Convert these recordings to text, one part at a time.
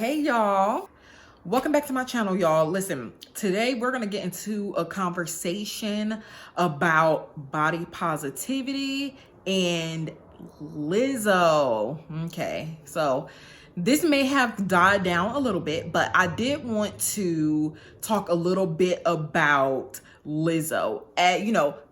Hey y'all, welcome back to my channel, y'all. Listen, today we're gonna get into a conversation about body positivity and Lizzo. Okay, so this may have died down a little bit, but I did want to talk a little bit about Lizzo.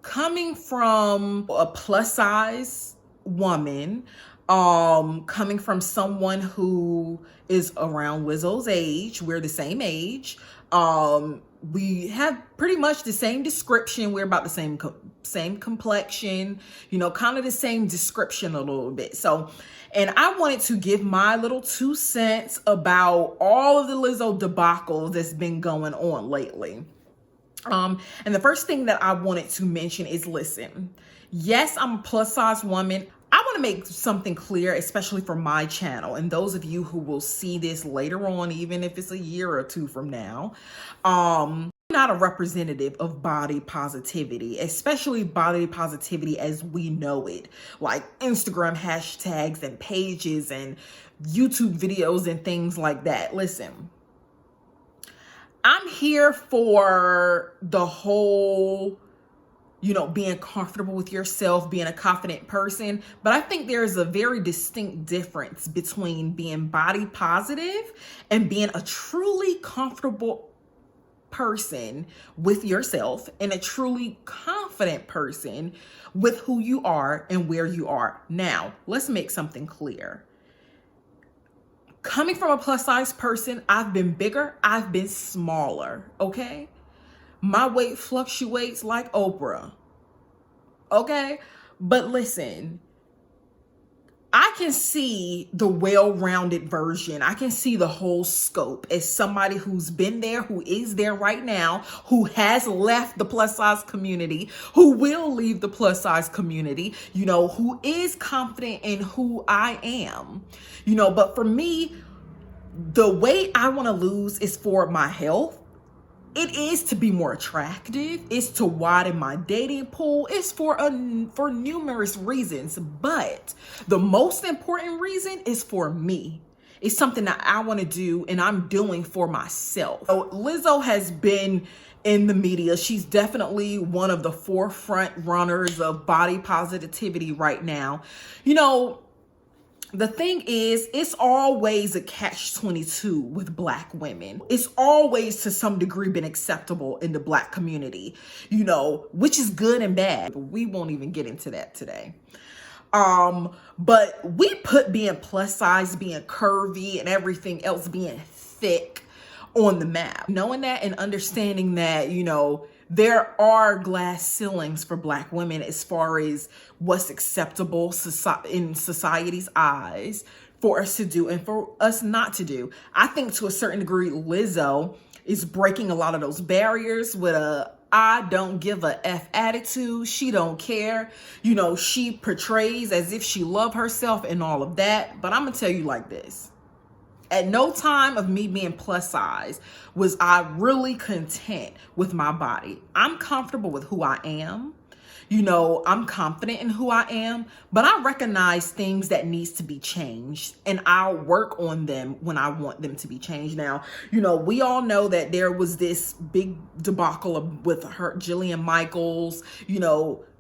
Coming from a plus size woman, coming from someone who is around Lizzo's age. We're the same age. We have pretty much the same description. We're about the same complexion, kind of the same description a little bit. So, and I wanted to give my little 2 cents about all of the Lizzo debacle that's been going on lately. And the first thing that I wanted to mention is, listen, yes, I'm a plus size woman. I want to make something clear, especially for my channel, and those of you who will see this later on, even if it's a year or two from now. I'm not a representative of body positivity, especially body positivity as we know it, like Instagram hashtags and pages and YouTube videos and things like that. Listen, I'm here for the whole, being comfortable with yourself, being a confident person. But I think there's a very distinct difference between being body positive and being a truly comfortable person with yourself and a truly confident person with who you are and where you are. Now, let's make something clear. Coming from a plus size person, I've been bigger, I've been smaller, okay? My weight fluctuates like Oprah, okay? But listen, I can see the well-rounded version. I can see the whole scope as somebody who's been there, who is there right now, who has left the plus size community, who will leave the plus size community, who is confident in who I am, but for me, the weight I want to lose is for my health. It is to be more attractive. It's to widen my dating pool. It's for numerous reasons. But the most important reason is for me. It's something that I want to do and I'm doing for myself. So Lizzo has been in the media. She's definitely one of the forefront runners of body positivity right now. The thing is, it's always a catch-22 with Black women. It's always to some degree been acceptable in the Black community, which is good and bad. But we won't even get into that today. But we put being plus size, being curvy, and everything else being thick on the map. Knowing that and understanding that, there are glass ceilings for Black women as far as what's acceptable in society's eyes for us to do and for us not to do. I think to a certain degree, Lizzo is breaking a lot of those barriers with a I don't give a F attitude. She don't care. She portrays as if she love herself and all of that. But I'm going to tell you like this. At no time of me being plus size was I really content with my body. I'm comfortable with who I am. I'm confident in who I am, but I recognize things that needs to be changed and I'll work on them when I want them to be changed. Now, we all know that there was this big debacle with her, Jillian Michaels,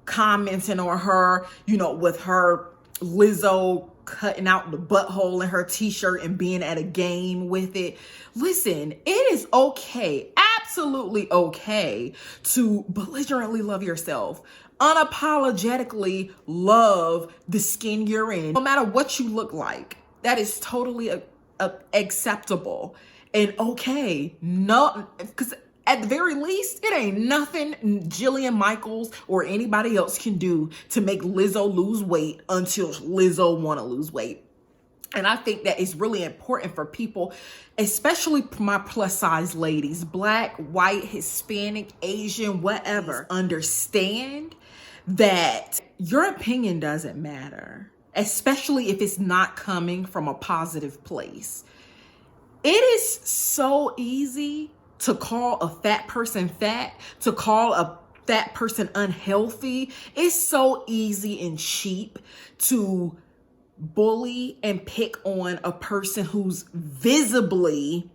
commenting on her, with her Lizzo cutting out the butthole in her t-shirt and being at a game with it. Listen, it is okay, absolutely okay, to belligerently love yourself, unapologetically love the skin you're in, no matter what you look like. That is totally acceptable and okay. No, because at the very least, it ain't nothing Jillian Michaels or anybody else can do to make Lizzo lose weight until Lizzo want to lose weight. And I think that it's really important for people, especially my plus size ladies, Black, white, Hispanic, Asian, whatever, understand that your opinion doesn't matter, especially if it's not coming from a positive place. It is so easy to call a fat person fat, to call a fat person unhealthy. It's so easy and cheap to bully and pick on a person who's visibly,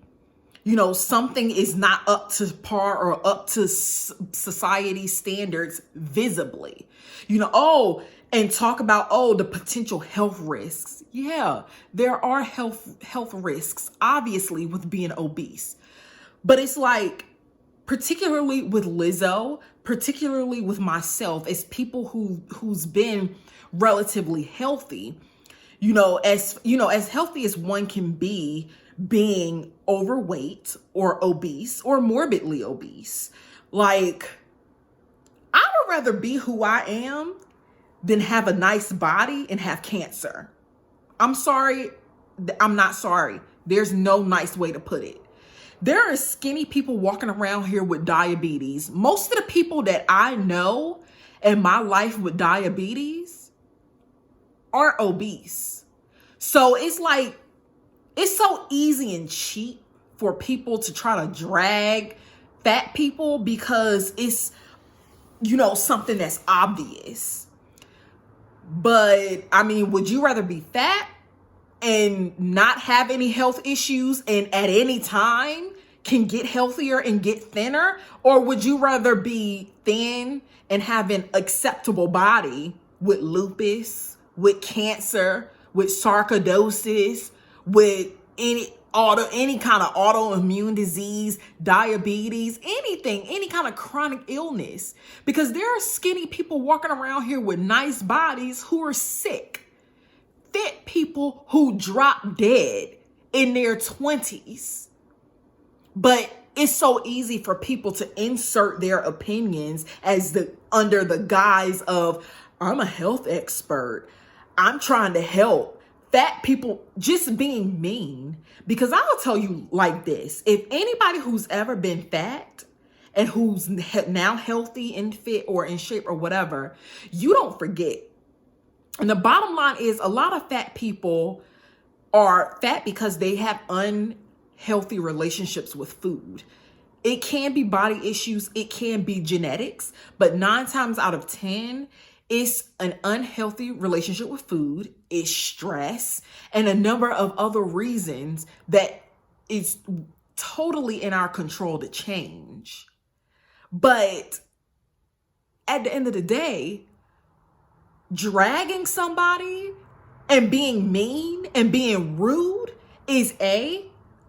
something is not up to par or up to society standards visibly, and talk about, the potential health risks. Yeah, there are health risks, obviously, with being obese. But it's like, particularly with Lizzo, particularly with myself, as people who's been relatively healthy, as healthy as one can be, being overweight or obese or morbidly obese. Like, I would rather be who I am than have a nice body and have cancer. I'm sorry. I'm not sorry. There's no nice way to put it. There are skinny people walking around here with diabetes. Most of the people that I know in my life with diabetes are obese. So it's like, it's so easy and cheap for people to try to drag fat people because it's, something that's obvious. But I mean, would you rather be fat and not have any health issues and at any time can get healthier and get thinner? Or would you rather be thin and have an acceptable body with lupus, with cancer, with sarcoidosis, with any kind of autoimmune disease, diabetes, anything, any kind of chronic illness? Because there are skinny people walking around here with nice bodies who are sick. Fit people who drop dead in their 20s. But it's so easy for people to insert their opinions under the guise of, I'm a health expert, I'm trying to help. Fat people just being mean. Because I'll tell you like this, if anybody who's ever been fat and who's now healthy and fit or in shape or whatever, you don't forget. And the bottom line is, a lot of fat people are fat because they have unhealthy relationships with food. It can be body issues, it can be genetics, but 9 times out of 10, it's an unhealthy relationship with food, it's stress, and a number of other reasons that is totally in our control to change. But at the end of the day, dragging somebody and being mean and being rude is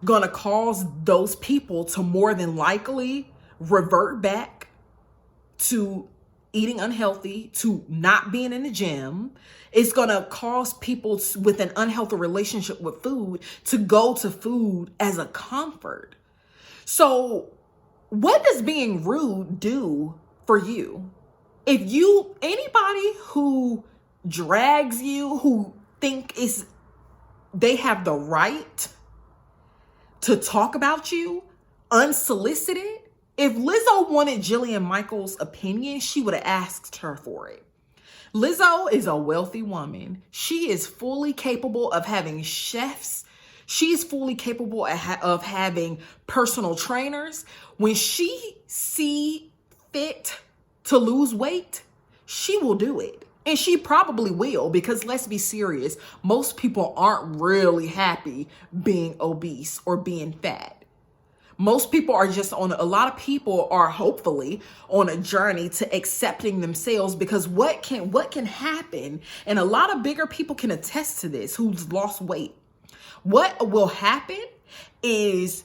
gonna cause those people to more than likely revert back to eating unhealthy, to not being in the gym. It's gonna cause people with an unhealthy relationship with food to go to food as a comfort. So what does being rude do for you? If anybody who drags you, who think they have the right to talk about you unsolicited, if Lizzo wanted Jillian Michaels' opinion, she would have asked her for it. Lizzo is a wealthy woman. She is fully capable of having chefs. She's fully capable of having personal trainers. When she see fit to lose weight, she will do it. And she probably will, because let's be serious, most people aren't really happy being obese or being fat. Most people are a lot of people are hopefully on a journey to accepting themselves, because what can happen, and a lot of bigger people can attest to this who's lost weight. What will happen is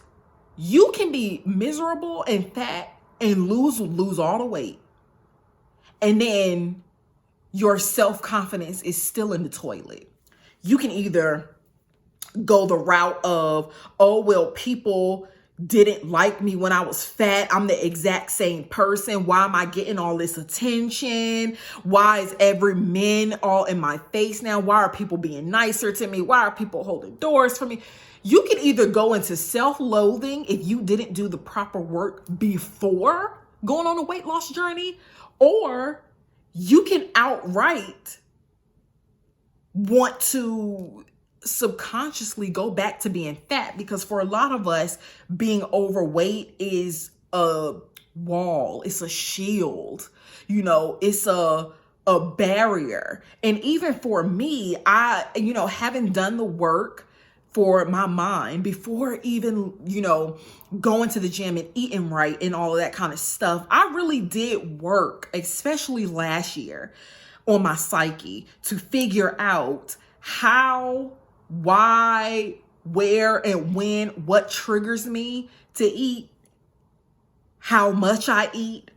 you can be miserable and fat and lose all the weight. And then your self-confidence is still in the toilet. You can either go the route of, oh, well, people didn't like me when I was fat. I'm the exact same person. Why am I getting all this attention? Why is every man all in my face now? Why are people being nicer to me? Why are people holding doors for me? You can either go into self-loathing if you didn't do the proper work before going on a weight loss journey, or you can outright want to subconsciously go back to being fat, because for a lot of us, being overweight is a wall, it's a shield, it's a a barrier. And even for me, having done the work for my mind before even, going to the gym and eating right and all of that kind of stuff, I really did work, especially last year, on my psyche to figure out how, why, where, and when, what triggers me to eat, how much I eat,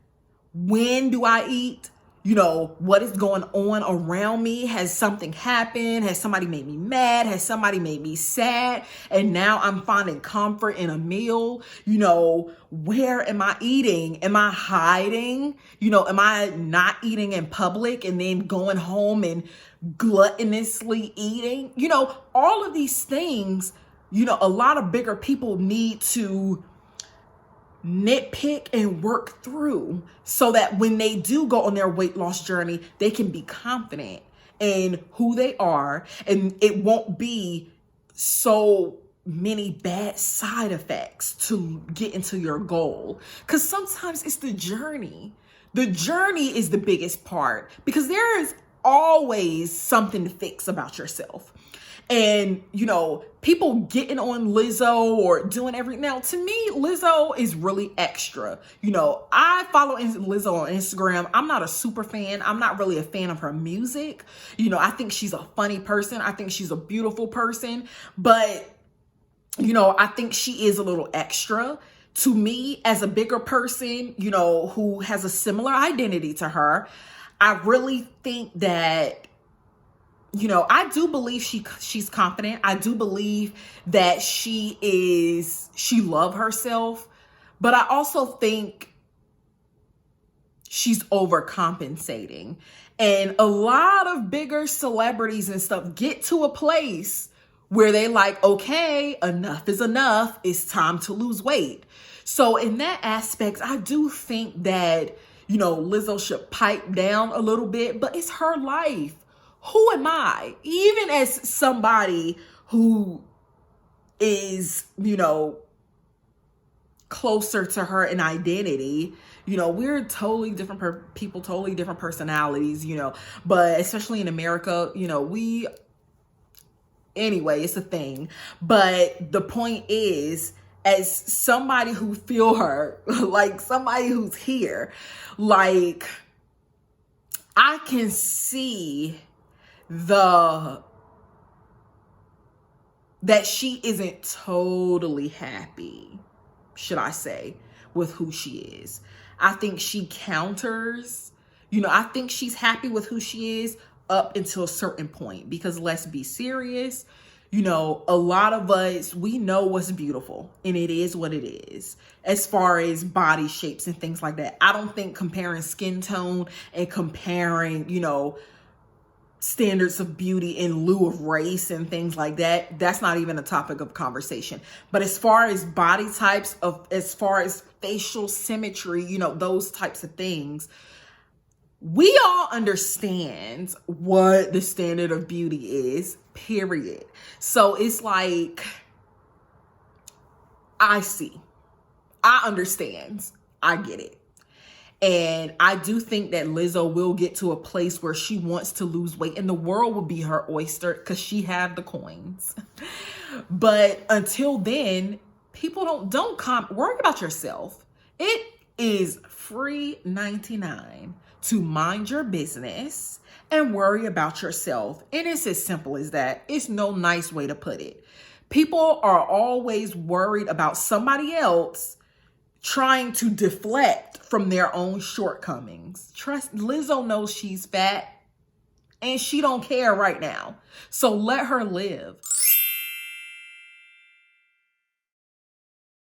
when do I eat, what is going on around me. Has something happened? Has somebody made me mad? Has somebody made me sad? And now I'm finding comfort in a meal. Where am I eating? Am I hiding? Am I not eating in public and then going home and gluttonously eating? All of these things, a lot of bigger people need to nitpick and work through so that when they do go on their weight loss journey, they can be confident in who they are, and it won't be so many bad side effects to get into your goal. Because sometimes it's the journey. The journey is the biggest part, because there is always something to fix about yourself. And, people getting on Lizzo or doing everything. Now, to me, Lizzo is really extra. I follow Lizzo on Instagram. I'm not a super fan. I'm not really a fan of her music. I think she's a funny person. I think she's a beautiful person. But, I think she is a little extra. To me, as a bigger person, who has a similar identity to her, I really think that I do believe she's confident. I do believe that she loves herself, but I also think she's overcompensating. And a lot of bigger celebrities and stuff get to a place where they like, okay, enough is enough. It's time to lose weight. So in that aspect, I do think that, Lizzo should pipe down a little bit, but it's her life. Who am I? Even as somebody who is, closer to her in identity, we're totally different people, totally different personalities, but especially in America, anyway, it's a thing. But the point is, as somebody who feel her, like somebody who's here, like I can see that she isn't totally happy, should I say, with who she is. I think she counters, I think she's happy with who she is up until a certain point, because let's be serious, a lot of us, we know what's beautiful and it is what it is as far as body shapes and things like that. I don't think comparing skin tone and comparing, standards of beauty in lieu of race and things like that, that's not even a topic of conversation. But as far as body types, as far as facial symmetry, those types of things, we all understand what the standard of beauty is, period. So it's like, I understand, I get it. And I do think that Lizzo will get to a place where she wants to lose weight and the world will be her oyster because she have the coins. But until then, people don't worry about yourself. It is free 99 to mind your business and worry about yourself. And it's as simple as that. It's no nice way to put it. People are always worried about somebody else trying to deflect from their own shortcomings. Trust, Lizzo knows she's fat and she don't care right now. So let her live.